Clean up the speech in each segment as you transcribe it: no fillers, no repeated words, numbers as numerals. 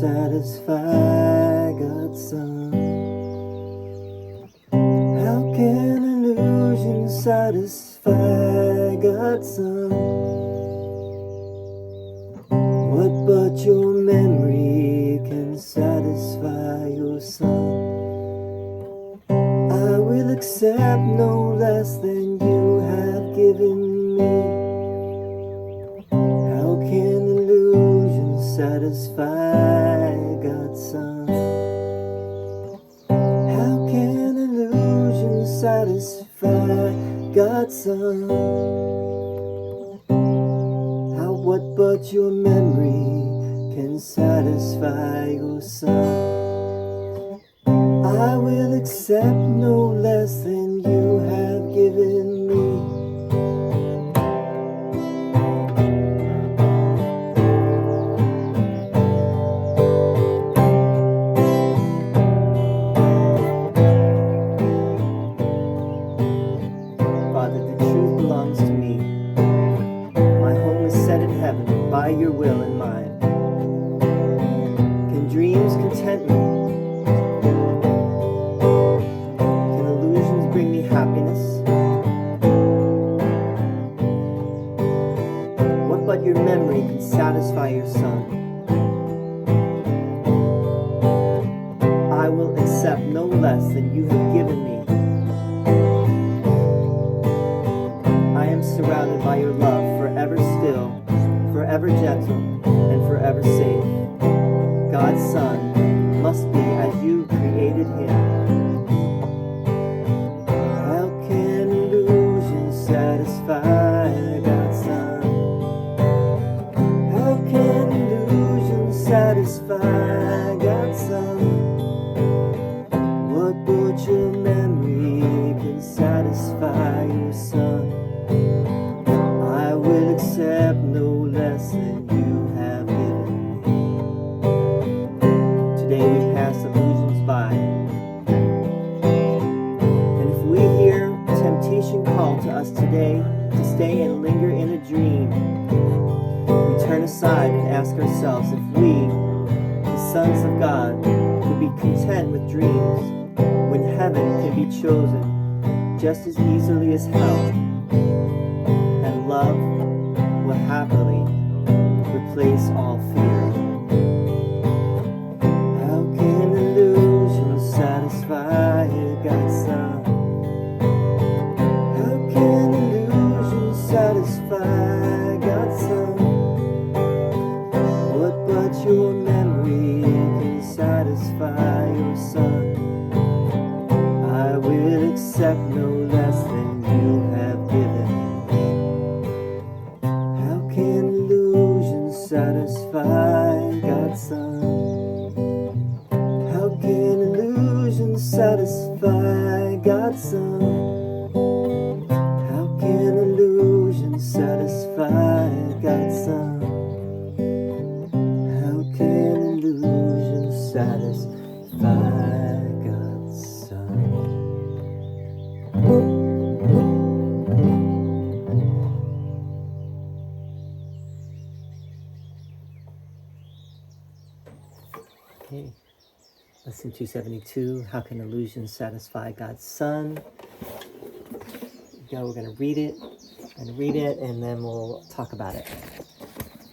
satisfy God's Son? How can illusion satisfy God's Son? What but your memory can satisfy your Son? I will accept no less than you have given me. How can illusion satisfy God's Son? How can illusion satisfy God's Son? How what but your memory can satisfy your Son? I will accept no less than you have given me. Father, the truth belongs to me. My home is set in heaven by your will and mine. Can dreams content me? Can illusions bring me happiness? What but your memory can satisfy your Son? I will accept no less than you have given me. I am surrounded by your love, forever still, forever gentle, and forever safe. God's Son must be as you created him. How can illusion satisfy God's Son? How can illusion satisfy God's Son? What but your memory can satisfy your Son? I will accept no less than you have given me. Today we pass illusions by. And if we hear temptation call to us today to stay and linger in a dream, we turn aside and ask ourselves if we, the sons of God, would be content with dreams when heaven can be chosen just as easily as hell, and love will happily replace all fear. How can illusion satisfy God's Son? How can illusion satisfy God's Son? What but your memory can satisfy your Son? I will accept no less than you have given me. How can illusion satisfy God's Son? How can illusion satisfy God's Son? How can illusion satisfy God's Son? How can illusion satisfy God's Son? Okay, lesson 272, how can illusion satisfy God's Son? We're going to read it and then we'll talk about it.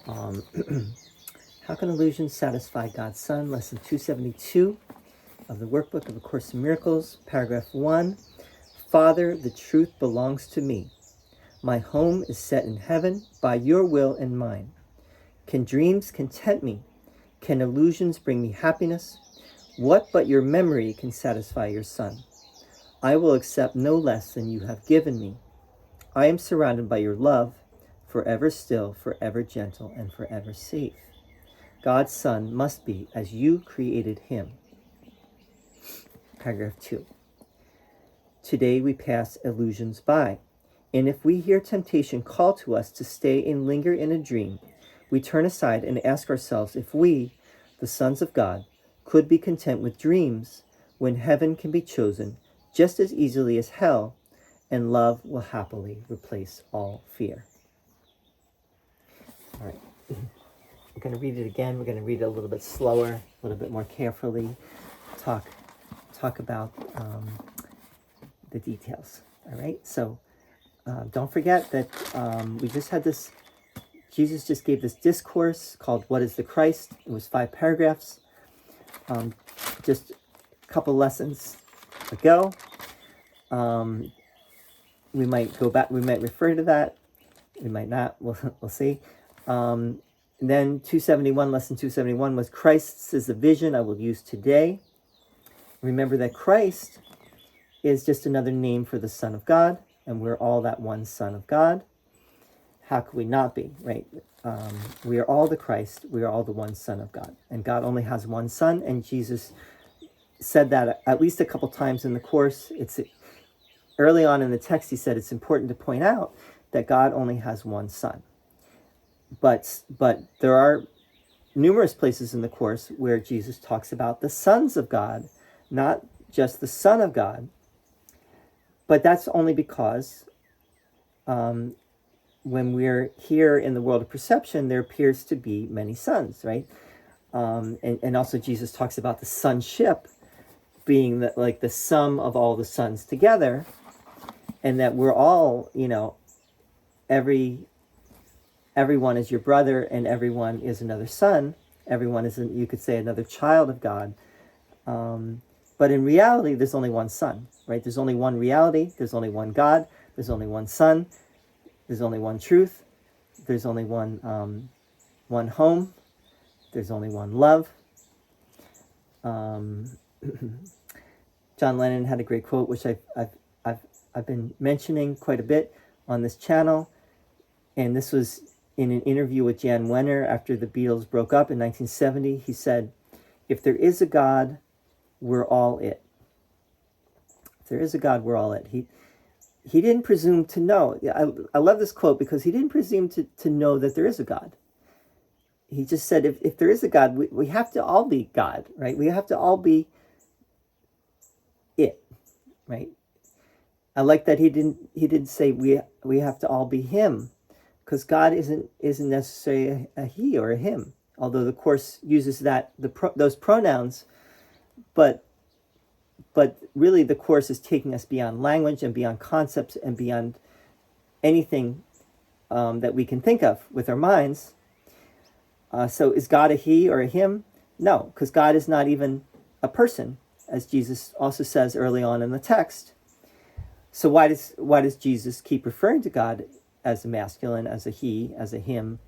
How can illusion satisfy God's Son? Lesson 272 of the Workbook of A Course in Miracles, paragraph 1. Father, the truth belongs to me. My home is set in heaven by your will and mine. Can dreams content me? Can illusions bring me happiness? What but your memory can satisfy your Son? I will accept no less than you have given me. I am surrounded by your love, forever still, forever gentle, and forever safe. God's Son must be as you created him. Paragraph 2. Today we pass illusions by, and if we hear temptation call to us to stay and linger in a dream, we turn aside and ask ourselves if we, the sons of God, could be content with dreams when heaven can be chosen just as easily as hell, and love will happily replace all fear. All right. We're going to read it again. We're going to read it a little bit slower, a little bit more carefully. Talk about the details. All right. So don't forget that we just had this. Jesus just gave this discourse called "What is the Christ?" It was 5 paragraphs. Just a couple lessons ago. We might go back. We might refer to that. We might not. We'll see. And then 271, lesson 271 was Christ's is the vision I will use today. Remember that Christ is just another name for the Son of God, and we're all that one Son of God. How could we not be, right? We are all the Christ. We are all the one Son of God. And God only has one Son, and Jesus said that at least a couple times in the course. It's early on in the text, he said it's important to point out that God only has one Son. But there are numerous places in the course where Jesus talks about the sons of God, not just the Son of God. But that's only because when we're here in the world of perception, there appears to be many sons, right? And also Jesus talks about the sonship being like the sum of all the sons together, and that we're all, everyone is your brother, and everyone is another son. Everyone is, you could say, another child of God. But in reality, there's only one Son, right? There's only one reality. There's only one God. There's only one Son. There's only one truth. There's only one home. There's only one love. John Lennon had a great quote, which I've been mentioning quite a bit on this channel, and this was in an interview with Jan Wenner after the Beatles broke up in 1970. He said, "If there is a God, we're all it." If there is a God, we're all it. He didn't presume to know. I love this quote because he didn't presume to know that there is a God. He just said, if there is a God, we have to all be God, right? We have to all be it, right? I like that he didn't say we have to all be him, because God isn't necessarily a he or a him, although the Course uses those pronouns, but really the Course is taking us beyond language and beyond concepts and beyond anything that we can think of with our minds. So is God a he or a him? No, because God is not even a person, as Jesus also says early on in the text. So why does Jesus keep referring to God as a masculine, as a he, as a him,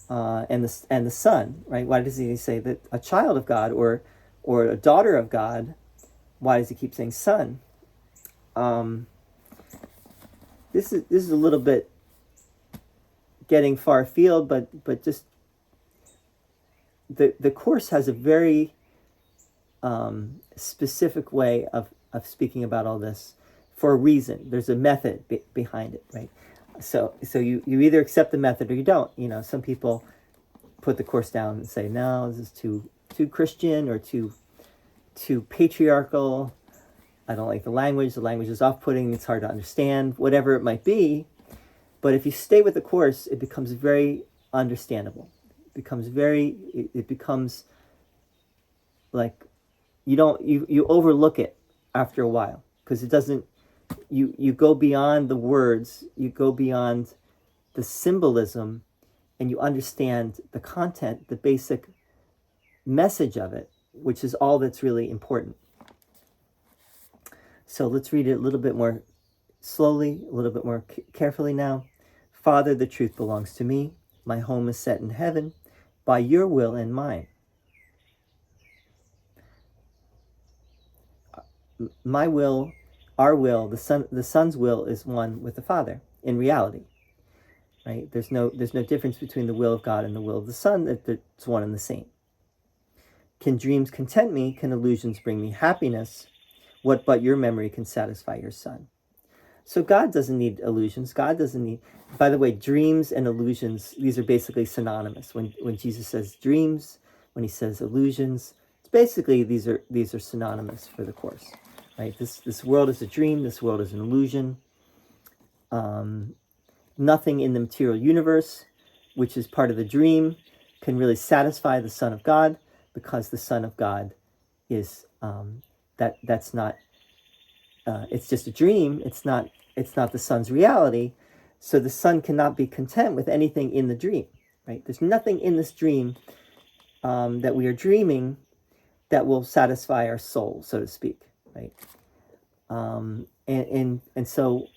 and the Son, right? Why does he say that a child of God or a daughter of God? Why does he keep saying son? This is a little bit getting far afield, but just the Course has a very specific way of speaking about all this for a reason. There's a method behind it, right? So you either accept the method or you don't. Some people put the Course down and say, no, this is too Christian or too patriarchal. I don't like the language. The language is off-putting. It's hard to understand, whatever it might be. But if you stay with the Course, it becomes very understandable. It becomes like you overlook it after a while, because it doesn't, you go beyond the words, you go beyond the symbolism, and you understand the content, the basic message of it, which is all that's really important. So let's read it a little bit more slowly, a little bit more carefully now. Father, the truth belongs to me. My home is set in heaven by your will and mine. My will, our will, the Son's will is one with the Father in reality. Right? There's no difference between the will of God and the will of the Son. It's one and the same. Can dreams content me? Can illusions bring me happiness? What but your memory can satisfy your Son? So God doesn't need illusions. God doesn't need, by the way, dreams and illusions, these are basically synonymous. When Jesus says dreams, when he says illusions, it's basically these are synonymous for the Course. Right? This world is a dream, this world is an illusion. Nothing in the material universe, which is part of the dream, can really satisfy the Son of God, because the Son of God is that's not it's just a dream. It's not the Son's reality. So the Son cannot be content with anything in the dream, right? There's nothing in this dream that we are dreaming that will satisfy our soul, so to speak, right? And so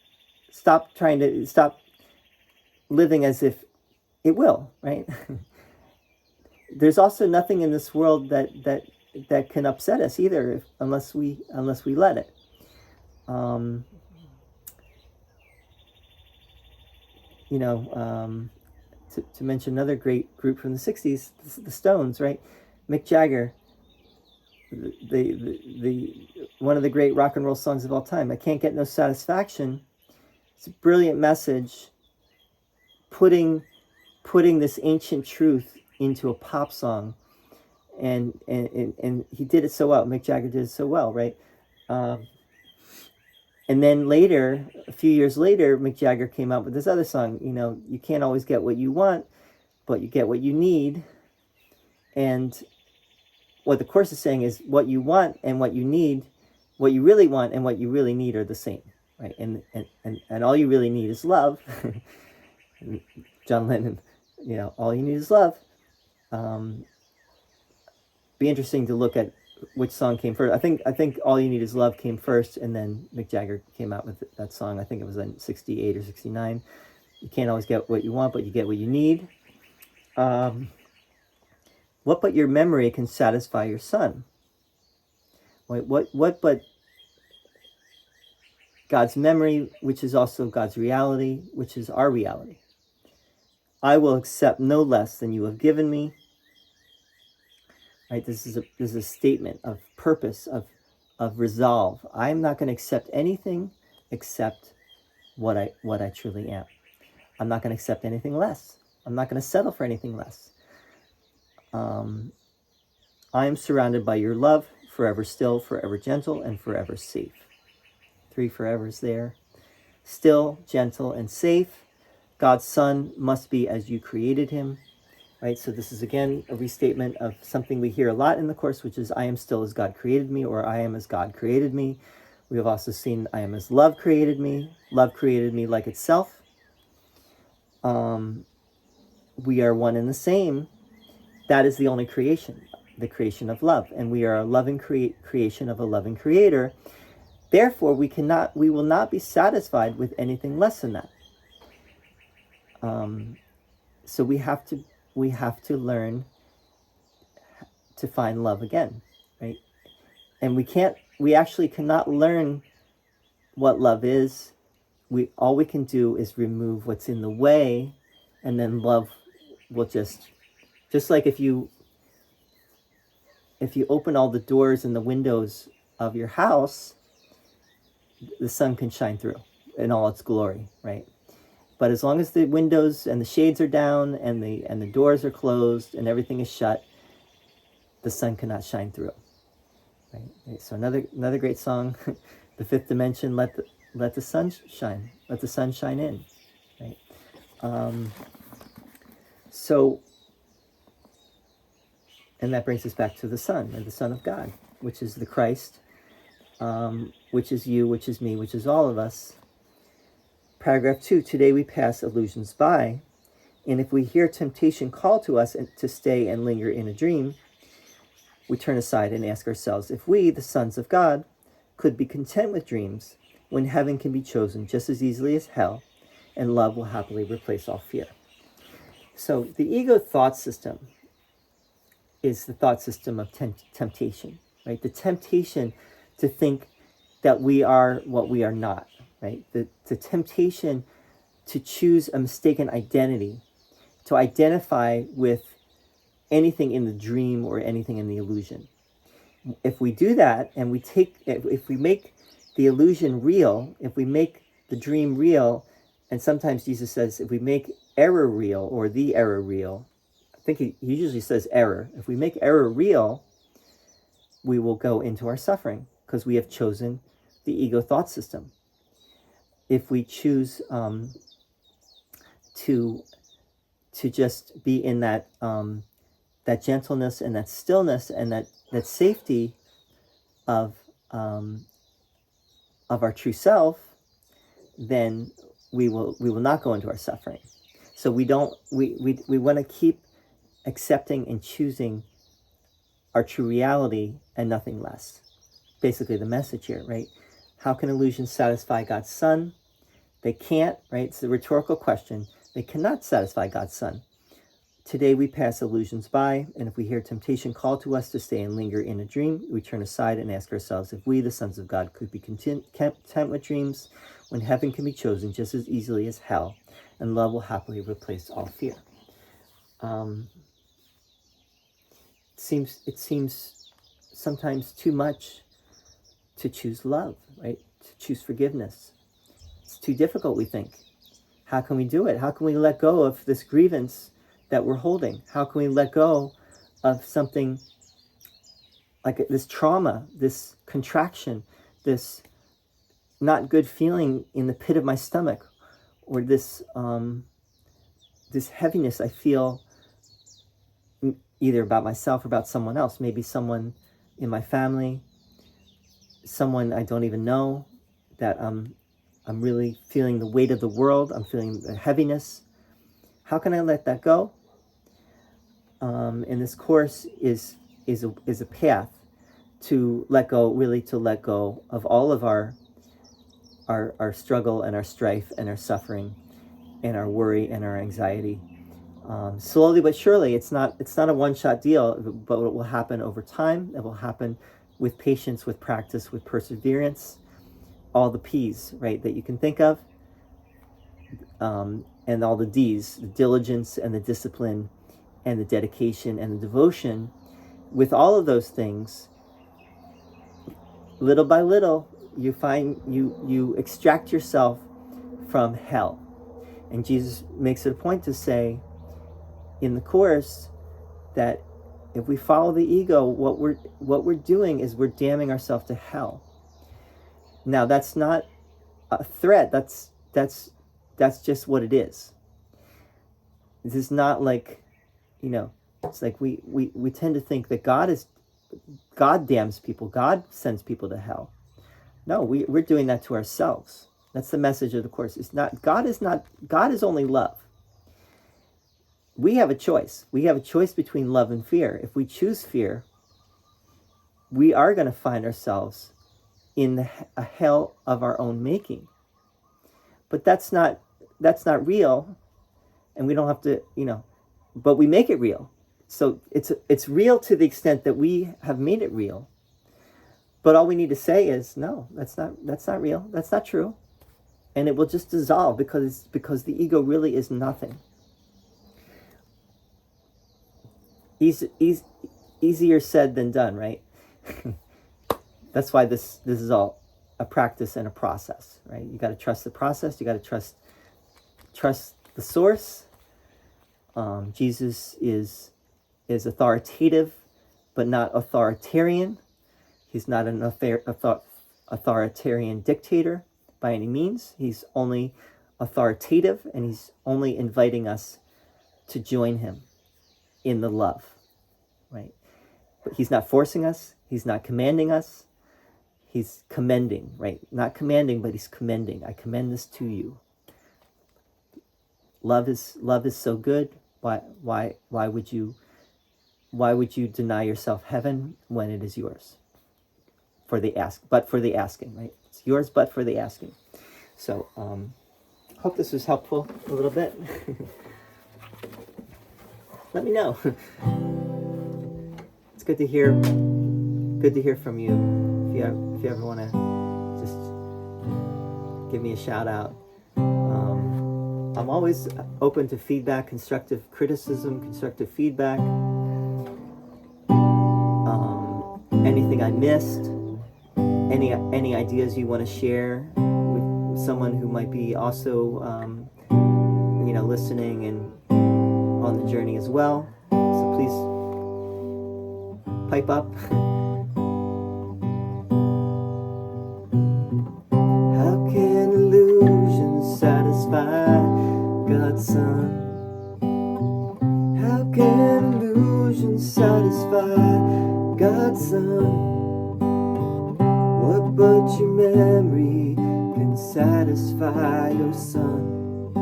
stop living as if it will, right? There's also nothing in this world that can upset us either, unless we let it. To mention another great group from the 60s, the Stones, right? Mick Jagger, the one of the great rock and roll songs of all time, I Can't Get No Satisfaction. It's a brilliant message, putting this ancient truth into a pop song, and he did it so well. Mick Jagger did it so well, right? And then later, a few years later, Mick Jagger came out with this other song. You can't always get what you want, but you get what you need. And what the Course is saying is, what you want and what you need, what you really want and what you really need are the same, right? And all you really need is love. John Lennon, all you need is love. Be interesting to look at which song came first. I think All You Need Is Love came first, and then Mick Jagger came out with that song. I think it was in 68 or 69. You can't always get what you want, but you get what you need. What but your memory can satisfy your Son? What but God's memory, which is also God's reality, which is our reality? I will accept no less than you have given me. Right? This is a statement of purpose, of resolve. I'm not going to accept anything except what I truly am. I'm not going to accept anything less. I'm not going to settle for anything less. I am surrounded by your love, forever still, forever gentle, and forever safe. 3 forevers there. Still, gentle, and safe. God's Son must be as you created him. Right? So this is, again, a restatement of something we hear a lot in the Course, which is, I am still as God created me, or I am as God created me. We have also seen, I am as love created me like itself. We are one and the same. That is the only creation, the creation of love. And we are a loving creation of a loving creator. Therefore, we will not be satisfied with anything less than that. So we have to learn to find love again, right? And we actually cannot learn what love is. All we can do is remove what's in the way, and then love will just like if you open all the doors and the windows of your house, the sun can shine through in all its glory, right? But as long as the windows and the shades are down and the doors are closed and everything is shut, the sun cannot shine through. Right? So another great song, The Fifth Dimension. Let the sun shine. Let the sun shine in. Right. And that brings us back to the Son, and the Son of God, which is the Christ, which is you, which is me, which is all of us. Paragraph 2, today we pass illusions by, and if we hear temptation call to us to stay and linger in a dream, we turn aside and ask ourselves if we, the sons of God, could be content with dreams when heaven can be chosen just as easily as hell, and love will happily replace all fear. So the ego thought system is the thought system of temptation, right? The temptation to think that we are what we are not, right? The temptation to choose a mistaken identity, to identify with anything in the dream or anything in the illusion. If we do that, and if we make the illusion real, if we make the dream real, and sometimes Jesus says, if we make error real, or the error real, I think he usually says error. If we make error real, we will go into our suffering because we have chosen the ego thought system. If we choose to just be in that that gentleness and that stillness and that safety of our true self, then we will not go into our suffering. So we want to keep accepting and choosing our true reality and nothing less. Basically the message here, right? How can illusions satisfy God's Son? They can't, right? It's a rhetorical question. They cannot satisfy God's Son. Today we pass illusions by, and if we hear temptation call to us to stay and linger in a dream, we turn aside and ask ourselves if we, the sons of God, could be content with dreams when heaven can be chosen just as easily as hell, and love will happily replace all fear. It seems sometimes too much to choose love, right? To choose forgiveness. It's too difficult, we think. How can we do it? How can we let go of this grievance that we're holding? How can we let go of something like this trauma, this contraction, this not good feeling in the pit of my stomach, or this heaviness I feel either about myself or about someone else, maybe someone in my family, someone I don't even know, that I'm really feeling the weight of the world, I'm feeling the heaviness. How can I let that go? And this course is a path to let go, really to let go of all of our struggle and our strife and our suffering and our worry and our anxiety. Slowly but surely, it's not a one-shot deal, but it will happen over time. It will happen with patience, with practice, with perseverance, all the P's, right, that you can think of, and all the D's, the diligence and the discipline and the dedication and the devotion. With all of those things, little by little, you find you extract yourself from hell. And Jesus makes it a point to say in the course that if we follow the ego, what we're doing is we're damning ourselves to hell. Now that's not a threat. That's just what it is. This is not like, it's like we tend to think that God damns people, God sends people to hell. No, we're doing that to ourselves. That's the message of the course. God is only love. We have a choice. We have a choice between love and fear. If we choose fear, we are going to find ourselves in a hell of our own making. But that's not real, and we don't have to, but we make it real. So it's real to the extent that we have made it real. But all we need to say is, no, that's not real. That's not true. And it will just dissolve because the ego really is nothing. Easier said than done, right? That's why this is all a practice and a process, right? You got to trust the process. You got to trust the source. Jesus is authoritative, but not authoritarian. He's not an authoritarian dictator by any means. He's only authoritative, and he's only inviting us to join him in the love, right? But he's not forcing us. He's not commanding us. He's commending, right? Not commanding, but he's commending. I commend this to you. Love is so good. Why would you deny yourself heaven when it is yours? For the asking, right? It's yours, but for the asking. So, hope this was helpful a little bit. Let me know. It's good to hear from you. If you ever want to just give me a shout out. I'm always open to feedback, constructive criticism, constructive feedback. Anything I missed, any ideas you want to share with someone who might be also, listening and on the journey as well. So please pipe up. How can illusions satisfy God's Son? How can illusions illusion satisfy God's Son? What but your memory can satisfy your Son?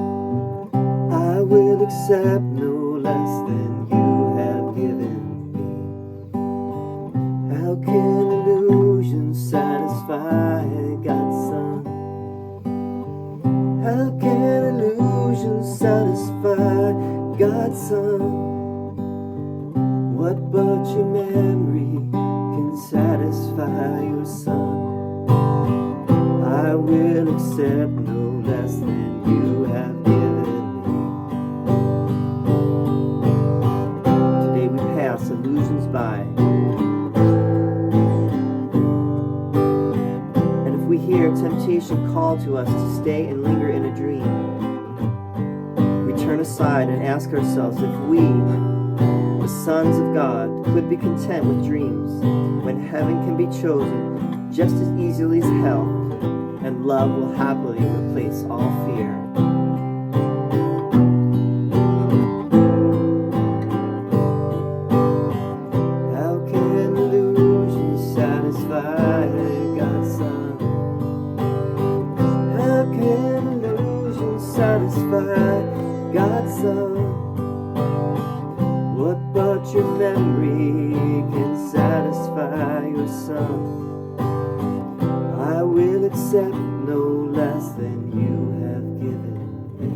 I will accept no less than you have given me. How can illusion satisfy God's Son? How can illusion satisfy God's Son? What but your memory can satisfy your Son? I will accept no less than you have given me. Today we pass illusions by. And if we hear temptation call to us to stay and linger in a dream, we turn aside and ask ourselves if we, the sons of God, could be content with dreams when heaven can be chosen just as easily as hell, and love will happily replace all fear. How can illusion satisfy God's Son? How can illusion satisfy God's Son? What but your memory can satisfy your Son? I will accept no less than you have given me.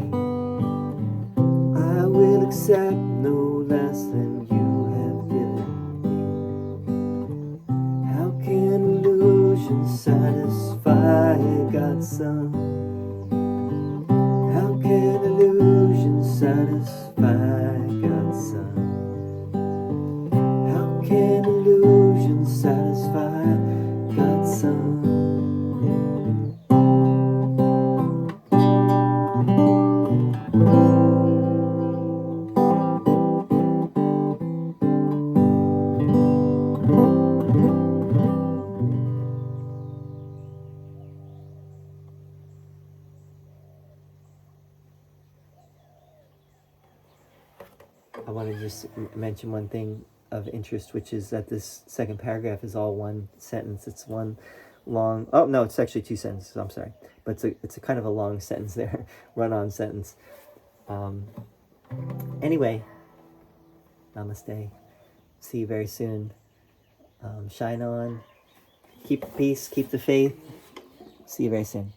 I will accept no less than you have given me. How can illusion satisfy God's Son? How can illusion satisfy God's Son? How can illusion satisfy God's Son? I want to just mention one thing of interest, which is that this second paragraph is all one sentence. It's one long, oh no, it's actually two sentences, I'm sorry. But it's a kind of a long sentence there, run-on sentence. Anyway, namaste. See you very soon. Shine on. Keep the peace, keep the faith. See you very soon.